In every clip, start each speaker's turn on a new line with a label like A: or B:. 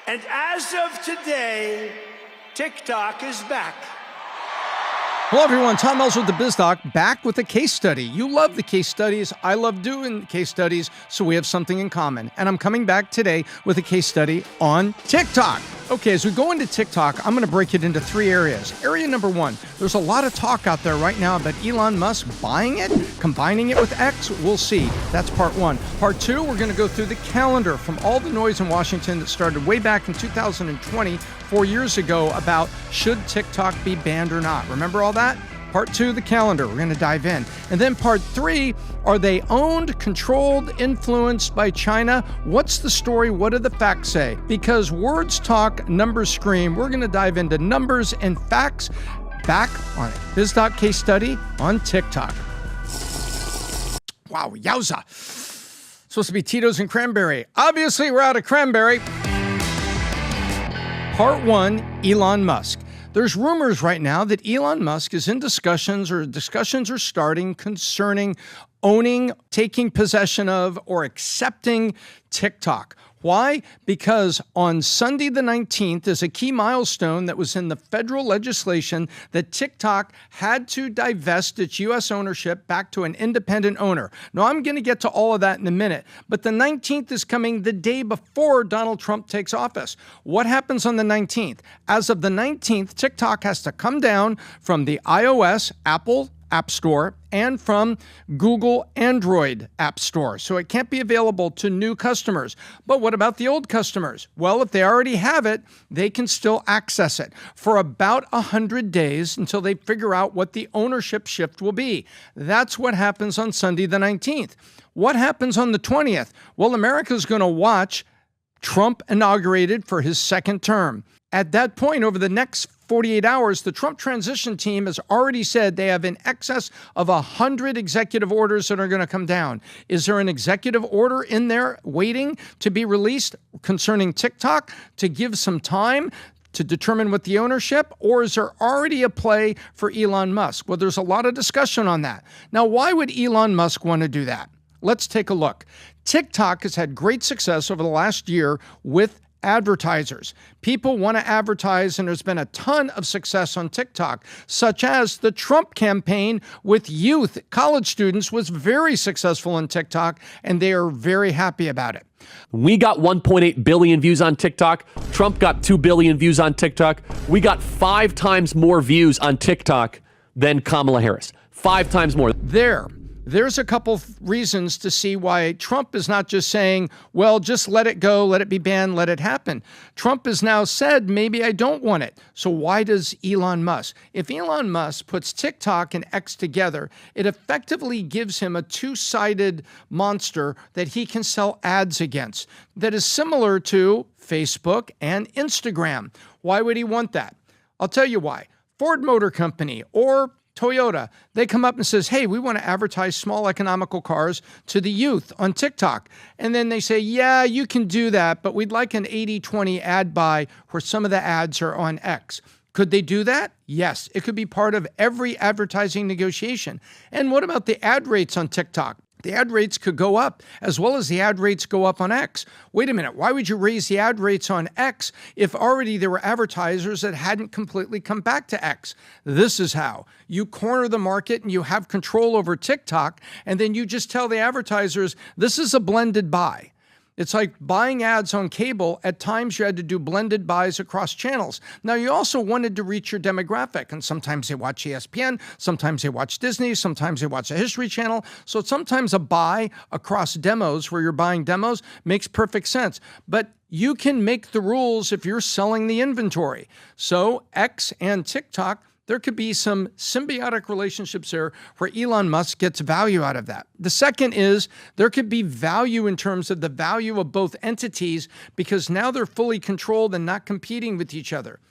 A: And as of today, TikTok is back.
B: Hello, everyone. Tom Mills with the Biz Doc, back with a case study. You love the case studies. I love doing case studies, so we have something in common. And I'm coming back today with a case study on TikTok. Okay, as we go into TikTok, I'm going to break it into three areas. Area number one, there's a lot of talk out there right now about Elon Musk buying it, combining it with X. We'll see. That's part one. Part two, we're going to go through the calendar from all the noise in Washington that started way back in 2020, 4 years ago, about should TikTok be banned or not. Remember all that? Part two, the calendar. We're going to dive in. And then part three, are they owned, controlled, influenced by China? What's the story? What do the facts say? Because words talk, numbers scream. We're going to dive into numbers and facts back on a Biz Doc case study on TikTok. Wow, yowza. Supposed to be Tito's and cranberry. Obviously, we're out of cranberry. Part one, Elon Musk. There's rumors right now that Elon Musk is in discussions are starting concerning owning, taking possession of, or accepting TikTok. Why? Because on Sunday the 19th is a key milestone that was in the federal legislation that TikTok had to divest its U.S. ownership back to an independent owner. Now, I'm going to get to all of that in a minute, but the 19th is coming the day before Donald Trump takes office. What happens on the 19th? As of the 19th, TikTok has to come down from the iOS, Apple App Store, and from Google Android App Store. So it can't be available to new customers. But what about the old customers? Well, if they already have it, they can still access it for about 100 days until they figure out what the ownership shift will be. That's what happens on Sunday the 19th. What happens on the 20th? Well, America's going to watch Trump inaugurated for his second term. At that point, over the next 48 hours, the Trump transition team has already said they have in excess of 100 executive orders that are going to come down. Is there an executive order in there waiting to be released concerning TikTok to give some time to determine what the ownership, or is there already a play for Elon Musk? Well, there's a lot of discussion on that. Now, why would Elon Musk want to do that? Let's take a look. TikTok has had great success over the last year with advertisers. People want to advertise, and there's been a ton of success on TikTok, such as the Trump campaign with youth. College students was very successful on TikTok, and they are very happy about it.
C: We got 1.8 billion views on TikTok. Trump got 2 billion views on TikTok. We got 5 times more views on TikTok than Kamala Harris. 5 times more.
B: There's a couple reasons to see why Trump is not just saying, well, just let it go, let it be banned, let it happen. Trump has now said, maybe I don't want it. So why does Elon Musk? If Elon Musk puts TikTok and X together, it effectively gives him a two-sided monster that he can sell ads against that is similar to Facebook and Instagram. Why would he want that? I'll tell you why. Ford Motor Company or Toyota, they come up and says, hey, we want to advertise small economical cars to the youth on TikTok. And then they say, yeah, you can do that, but we'd like an 80-20 ad buy where some of the ads are on X. Could they do that? Yes, it could be part of every advertising negotiation. And what about the ad rates on TikTok? The ad rates could go up as well as the ad rates go up on X. Wait a minute, why would you raise the ad rates on X if already there were advertisers that hadn't completely come back to X? This is how. You corner the market and you have control over TikTok, and then you just tell the advertisers, this is a blended buy. It's like buying ads on cable. At times you had to do blended buys across channels. Now, you also wanted to reach your demographic, and sometimes they watch ESPN, sometimes they watch Disney, sometimes they watch a History Channel. So sometimes a buy across demos where you're buying demos makes perfect sense. But you can make the rules if you're selling the inventory. So X and TikTok, there could be some symbiotic relationships there where Elon Musk gets value out of that. The second is there could be value in terms of the value of both entities because now they're fully controlled and not competing with each other.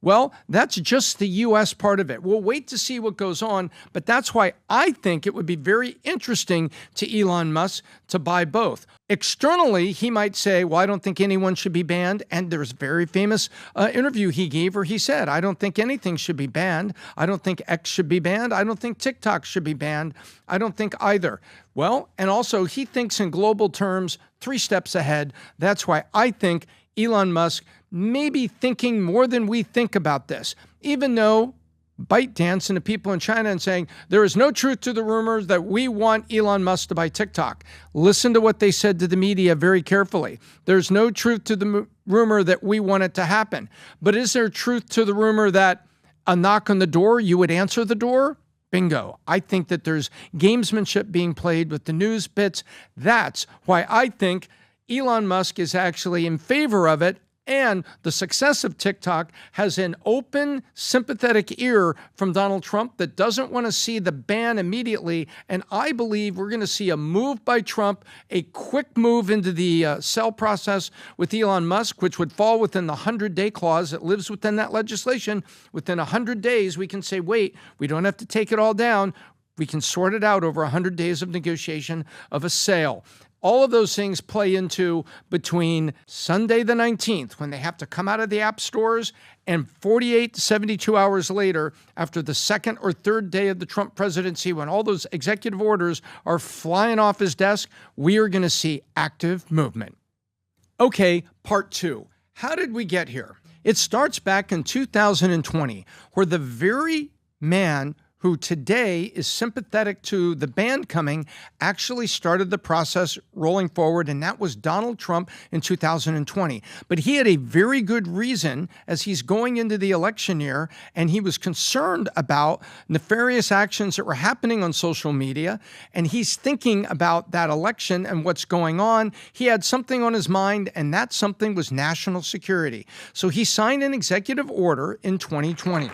B: Well, that's just the U.S. part of it. We'll wait to see what goes on, but that's why I think it would be very interesting to Elon Musk to buy both. Externally, he might say, well, I don't think anyone should be banned. And there's a very famous interview he gave where he said, I don't think anything should be banned. I don't think X should be banned. I don't think TikTok should be banned. I don't think either. Well, and also he thinks in global terms, 3 steps ahead. That's why I think Elon Musk may be thinking more than we think about this, even though ByteDance and the people in China and saying there is no truth to the rumors that we want Elon Musk to buy TikTok. Listen to what they said to the media very carefully. There's no truth to the rumor that we want it to happen. But is there truth to the rumor that a knock on the door, you would answer the door? Bingo. I think that there's gamesmanship being played with the news bits. That's why I think Elon Musk is actually in favor of it. And the success of TikTok has an open, sympathetic ear from Donald Trump that doesn't want to see the ban immediately. And I believe we're going to see a move by Trump, a quick move into the sell process with Elon Musk, which would fall within the 100-day clause that lives within that legislation. Within 100 days, we can say, wait, we don't have to take it all down. We can sort it out over 100 days of negotiation of a sale. All of those things play into between Sunday the 19th, when they have to come out of the app stores, and 48 to 72 hours later, after the second or third day of the Trump presidency, when all those executive orders are flying off his desk, we are going to see active movement. Okay, part two. How did we get here? It starts back in 2020, where the very man who today is sympathetic to the ban coming, actually started the process rolling forward, and that was Donald Trump in 2020. But he had a very good reason as he's going into the election year, and he was concerned about nefarious actions that were happening on social media, and he's thinking about that election and what's going on. He had something on his mind, and that something was national security. So he signed an executive order in 2020.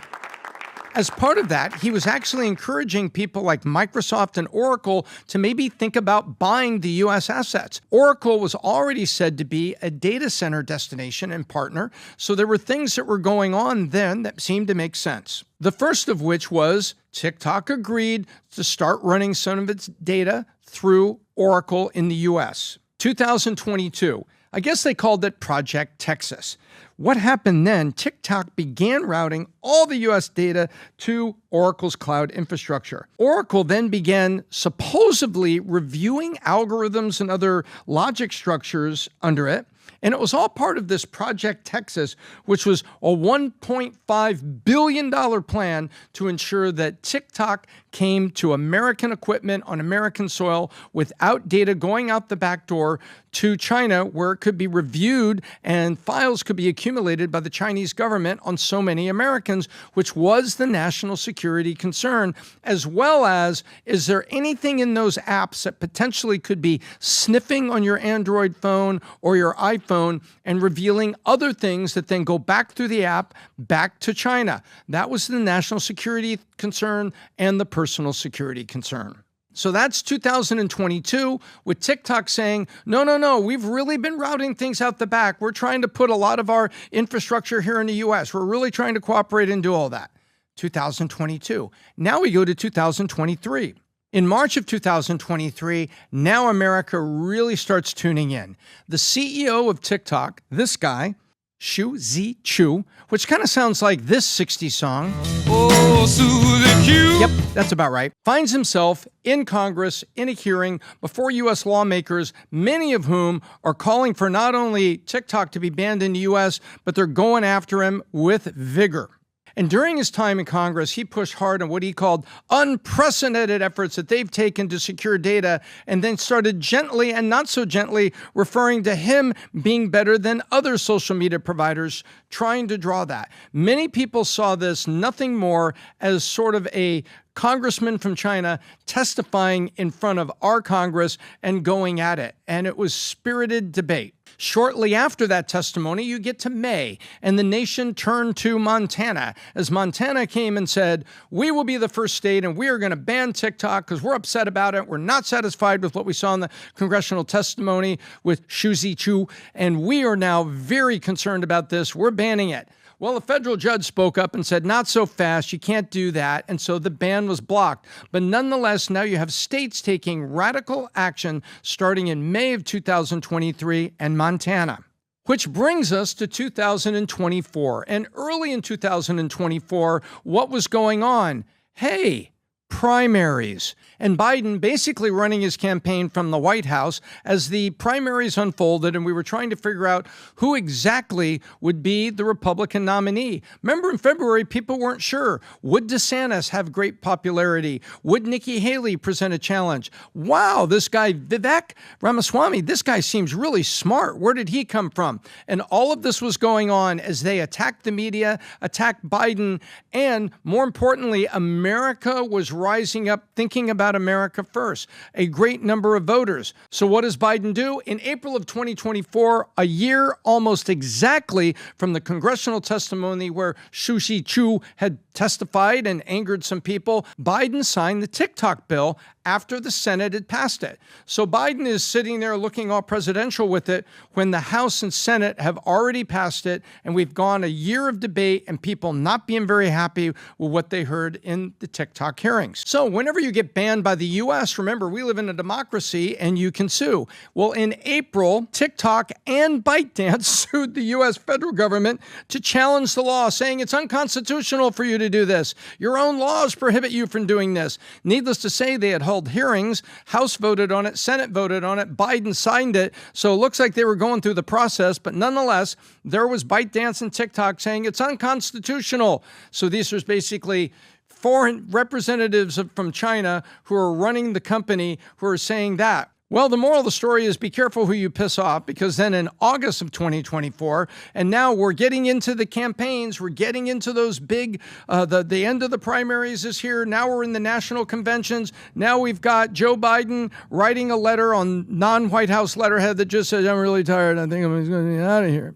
B: As part of that, he was actually encouraging people like Microsoft and Oracle to maybe think about buying the U.S. assets. Oracle was already said to be a data center destination and partner, so there were things that were going on then that seemed to make sense. The first of which was TikTok agreed to start running some of its data through Oracle in the U.S. 2022. I guess they called it Project Texas. What happened then? TikTok began routing all the U.S. data to Oracle's cloud infrastructure. Oracle then began supposedly reviewing algorithms and other logic structures under it. And it was all part of this Project Texas, which was a $1.5 billion plan to ensure that TikTok came to American equipment on American soil without data going out the back door to China, where it could be reviewed and files could be accumulated by the Chinese government on so many Americans, which was the national security concern, as well as, is there anything in those apps that potentially could be sniffing on your Android phone or your iPhone and revealing other things that then go back through the app back to China? That was the national security concern and the personal security concern. So that's 2022, with TikTok saying, no, we've really been routing things out the back. We're trying to put a lot of our infrastructure here in the U.S. We're really trying to cooperate and do all that. 2022. Now we go to 2023. In March of 2023, now America really starts tuning in. The CEO of TikTok, this guy, Shu-Zi Chu, which kind of sounds like this 60s song. Oh, Susan Q. Yep, that's about right. Finds himself in Congress in a hearing before U.S. lawmakers, many of whom are calling for not only TikTok to be banned in the U.S., but they're going after him with vigor. And during his time in Congress, he pushed hard on what he called unprecedented efforts that they've taken to secure data, and then started gently and not so gently referring to him being better than other social media providers, trying to draw that. Many people saw this nothing more as sort of a congressman from China testifying in front of our Congress and going at it. And it was spirited debate. Shortly after that testimony, you get to May, and the nation turned to Montana, as Montana came and said, we will be the first state, and we are going to ban TikTok because we're upset about it. We're not satisfied with what we saw in the congressional testimony with Shu-Zi Chu, and we are now very concerned about this. We're banning it. Well, a federal judge spoke up and said, not so fast, you can't do that, and so the ban was blocked. But nonetheless, now you have states taking radical action starting in May of 2023 and Montana. Which brings us to 2024. And early in 2024, what was going on? Hey, primaries. And Biden basically running his campaign from the White House as the primaries unfolded, and we were trying to figure out who exactly would be the Republican nominee. Remember in February, people weren't sure. Would DeSantis have great popularity? Would Nikki Haley present a challenge? Wow, this guy, Vivek Ramaswamy, this guy seems really smart. Where did he come from? And all of this was going on as they attacked the media, attacked Biden, and more importantly, America was rising up thinking about America first, a great number of voters. So what does Biden do? In April of 2024, a year almost exactly from the congressional testimony where Shu Chu had testified and angered some people, Biden signed the TikTok bill after the Senate had passed it. So Biden is sitting there looking all presidential with it when the House and Senate have already passed it, and we've gone a year of debate and people not being very happy with what they heard in the TikTok hearings. So whenever you get banned by the U.S., remember, we live in a democracy and you can sue. Well, in April, TikTok and ByteDance sued the U.S. federal government to challenge the law, saying it's unconstitutional for you to do this. Your own laws prohibit you from doing this. Needless to say, they had held hearings, House voted on it, Senate voted on it, Biden signed it. So it looks like they were going through the process, but nonetheless, there was ByteDance and TikTok saying it's unconstitutional. So these are basically foreign representatives from China who are running the company who are saying that. Well, the moral of the story is be careful who you piss off, because then in August of 2024, and now we're getting into the campaigns, we're getting into those big, the end of the primaries is here. Now we're in the national conventions. Now we've got Joe Biden writing a letter on non-White House letterhead that just says, I'm really tired. I think I'm going to get out of here.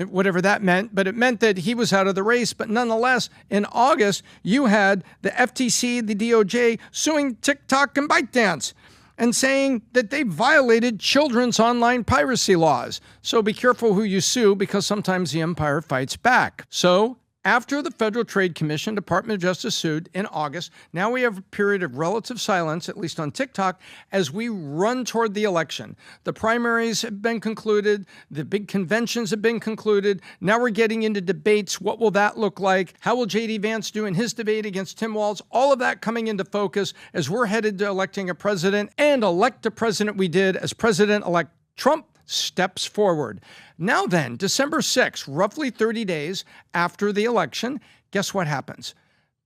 B: Whatever that meant, but it meant that he was out of the race. But nonetheless, in August, you had the FTC, the DOJ suing TikTok and ByteDance and saying that they violated children's online piracy laws. So be careful who you sue, because sometimes the empire fights back. So after the Federal Trade Commission, Department of Justice sued in August, now we have a period of relative silence, at least on TikTok, as we run toward the election. The primaries have been concluded. The big conventions have been concluded. Now we're getting into debates. What will that look like? How will J.D. Vance do in his debate against Tim Walz? All of that coming into focus as we're headed to electing a president, and elect a president we did as President-elect Trump steps forward. Now then, December 6th, roughly 30 days after the election, guess what happens?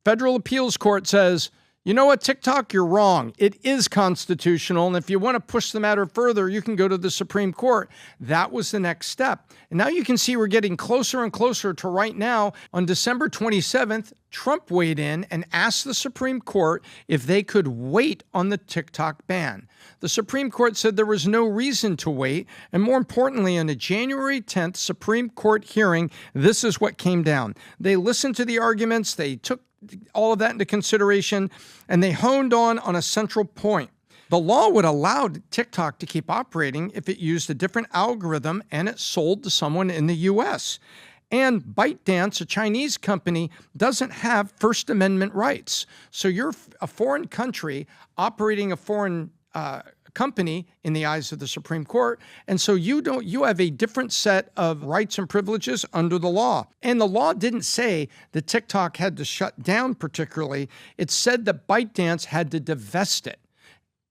B: Federal Appeals Court says, you know what, TikTok, you're wrong. It is constitutional, and if you want to push the matter further, you can go to the Supreme Court. That was the next step. And now you can see we're getting closer and closer to right now. On December 27th, Trump weighed in and asked the Supreme Court if they could wait on the TikTok ban. The Supreme Court said there was no reason to wait, and more importantly, on a January 10th Supreme Court hearing, this is what came down. They listened to the arguments, they took all of that into consideration, and they honed on a central point. The law would allow TikTok to keep operating if it used a different algorithm and it sold to someone in the U.S. And ByteDance, a Chinese company, doesn't have First Amendment rights. So you're a foreign country operating a foreign company in the eyes of the Supreme Court. And so you have a different set of rights and privileges under the law. And the law didn't say that TikTok had to shut down particularly. It said that ByteDance had to divest it.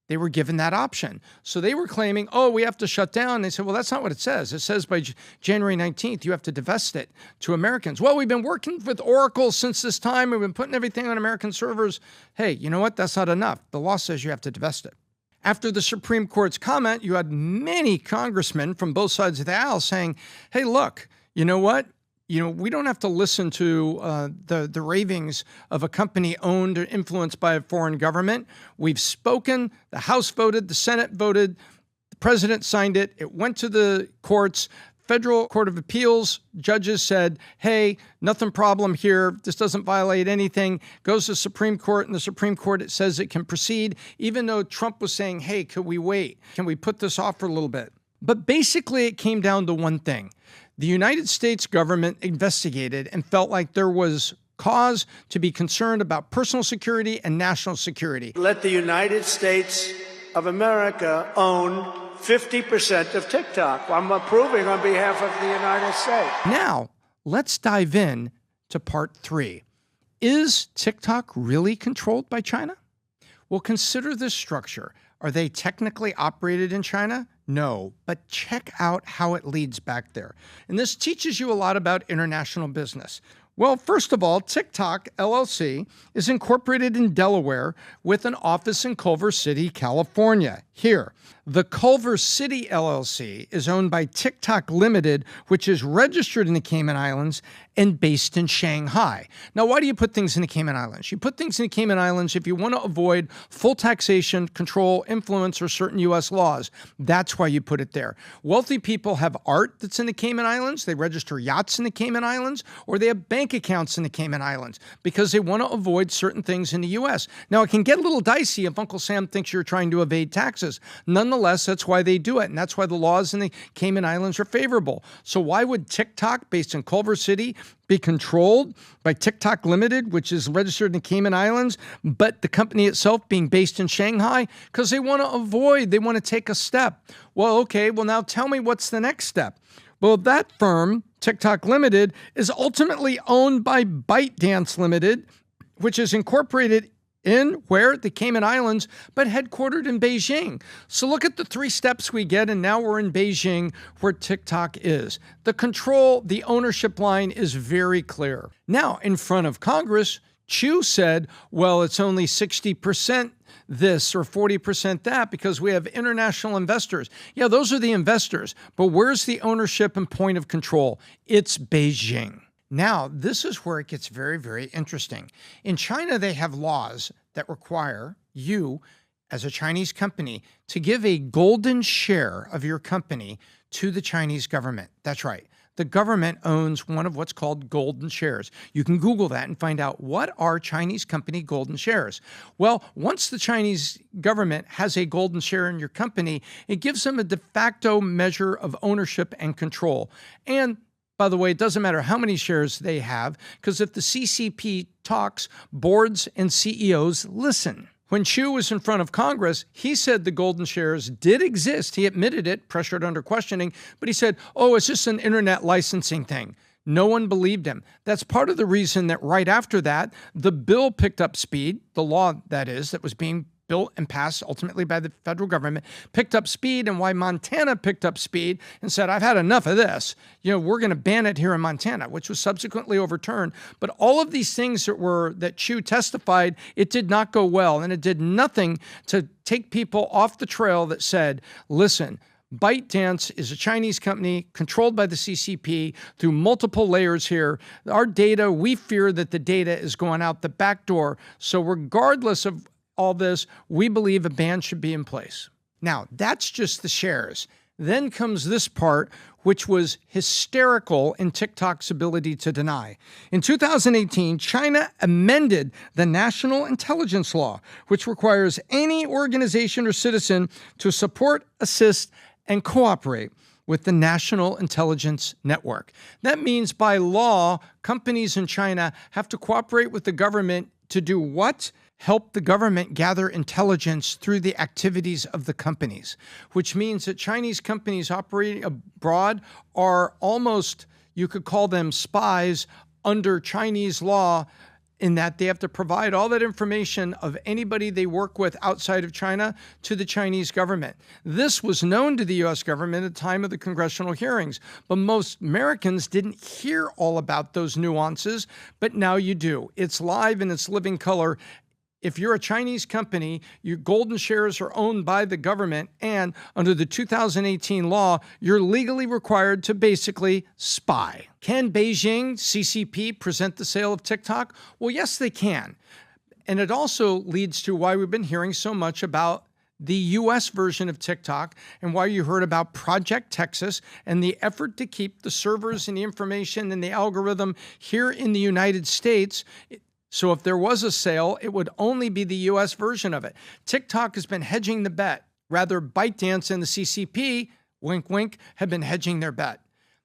B: They were given that option. So they were claiming, oh, we have to shut down. They said, well, that's not what it says. It says by January 19th, you have to divest it to Americans. Well, we've been working with Oracle since this time. We've been putting everything on American servers. Hey, you know what? That's not enough. The law says you have to divest it. After the Supreme Court's comment, you had many congressmen from both sides of the aisle saying, hey, look, you know what? We don't have to listen to the ravings of a company owned or influenced by a foreign government. We've spoken. The House voted. The Senate voted. The president signed it. It went to the courts. Federal Court of Appeals judges said, hey, nothing problem here. This doesn't violate anything. Goes to the Supreme Court, and the Supreme Court, it says it can proceed, even though Trump was saying, hey, could we wait? Can we put this off for a little bit? But basically, it came down to one thing. The United States government investigated and felt like there was cause to be concerned about personal security and national security.
A: Let the United States of America own 50% of TikTok. I'm approving on behalf of the United States.
B: Now, let's dive in to part 3. Is TikTok really controlled by China? Well, consider this structure. Are they technically operated in China? No, but check out how it leads back there. And this teaches you a lot about international business. Well, first of all, TikTok LLC is incorporated in Delaware with an office in Culver City, California. Here, the Culver City LLC is owned by TikTok Limited, which is registered in the Cayman Islands and based in Shanghai. Now, why do you put things in the Cayman Islands? You put things in the Cayman Islands if you want to avoid full taxation, control, influence, or certain U.S. laws. That's why you put it there. Wealthy people have art that's in the Cayman Islands. They register yachts in the Cayman Islands, or they have bank accounts in the Cayman Islands because they want to avoid certain things in the U.S. Now, it can get a little dicey if Uncle Sam thinks you're trying to evade taxes. Nonetheless, that's why they do it, and that's why the laws in the Cayman Islands are favorable. So why would TikTok, based in Culver City, be controlled by TikTok Limited, which is registered in the Cayman Islands, but the company itself being based in Shanghai? Because they want to take a step. Well, okay, well now tell me what's the next step. Well, that firm, TikTok Limited, is ultimately owned by ByteDance Limited, which is incorporated in where? The Cayman Islands, but headquartered in Beijing. So look at the 3 steps we get, and now we're in Beijing where TikTok is. The control, the ownership line is very clear. Now, in front of Congress, Chu said, well, it's only 60% this or 40% that because we have international investors. Yeah, those are the investors, but where's the ownership and point of control? It's Beijing. Now, this is where it gets very, very interesting. In China, they have laws that require you, as a Chinese company, to give a golden share of your company to the Chinese government. That's right. The government owns one of what's called golden shares. You can Google that and find out what are Chinese company golden shares. Well, once the Chinese government has a golden share in your company, it gives them a de facto measure of ownership and control. And by the way, it doesn't matter how many shares they have, because if the CCP talks, boards and CEOs listen. When Chu was in front of Congress, he said the golden shares did exist. He admitted it, pressured under questioning, but he said, oh, it's just an internet licensing thing. No one believed him. That's part of the reason that right after that, the bill picked up speed, the law, that is, that was being built and passed ultimately by the federal government, picked up speed, and why Montana picked up speed and said, I've had enough of this. We're going to ban it here in Montana, which was subsequently overturned. But all of these things that Chu testified, it did not go well, and it did nothing to take people off the trail that said, listen, ByteDance is a Chinese company controlled by the CCP through multiple layers here. Our data, we fear that the data is going out the back door. So regardless of all this, we believe a ban should be in place. Now, that's just the shares. Then comes this part, which was hysterical in TikTok's ability to deny. In 2018, China amended the National Intelligence Law, which requires any organization or citizen to support, assist, and cooperate with the National Intelligence Network. That means by law, companies in China have to cooperate with the government to do what? Help the government gather intelligence through the activities of the companies, which means that Chinese companies operating abroad are almost, you could call them spies under Chinese law, in that they have to provide all that information of anybody they work with outside of China to the Chinese government. This was known to the U.S. government at the time of the congressional hearings, but most Americans didn't hear all about those nuances, but now you do. It's live in its living color. If you're a Chinese company, your golden shares are owned by the government, and under the 2018 law, you're legally required to basically spy. Can Beijing, CCP, present the sale of TikTok? Well, yes, they can. And it also leads to why we've been hearing so much about the U.S. version of TikTok and why you heard about Project Texas and the effort to keep the servers and the information and the algorithm here in the United States. So if there was a sale, it would only be the U.S. version of it. TikTok has been hedging the bet. Rather, ByteDance and the CCP, wink, wink, have been hedging their bet.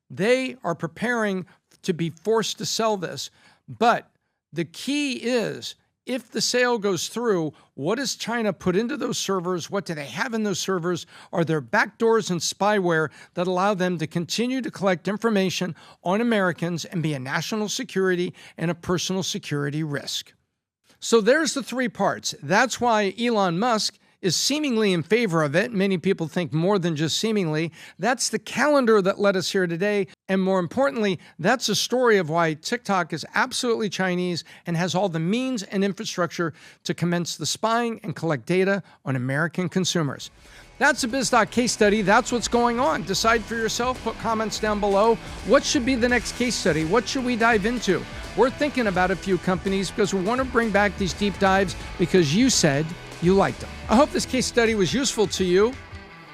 B: They are preparing to be forced to sell this. But the key is, if the sale goes through, what does China put into those servers? What do they have in those servers? Are there backdoors and spyware that allow them to continue to collect information on Americans and be a national security and a personal security risk? So there's the three parts. That's why Elon Musk is seemingly in favor of it. Many people think more than just seemingly. That's the calendar that led us here today. And more importantly, that's a story of why TikTok is absolutely Chinese and has all the means and infrastructure to commence the spying and collect data on American consumers. That's a Biz Doc case study. That's what's going on. Decide for yourself. Put comments down below. What should be the next case study? What should we dive into? We're thinking about a few companies because we want to bring back these deep dives because you said you liked them. I hope this case study was useful to you.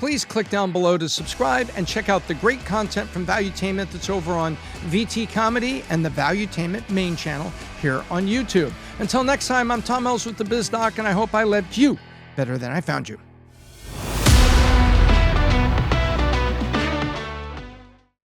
B: Please click down below to subscribe and check out the great content from Valuetainment that's over on VT Comedy and the Valuetainment main channel here on YouTube. Until next time, I'm Tom Ells with the Biz Doc, and I hope I left you better than I found you.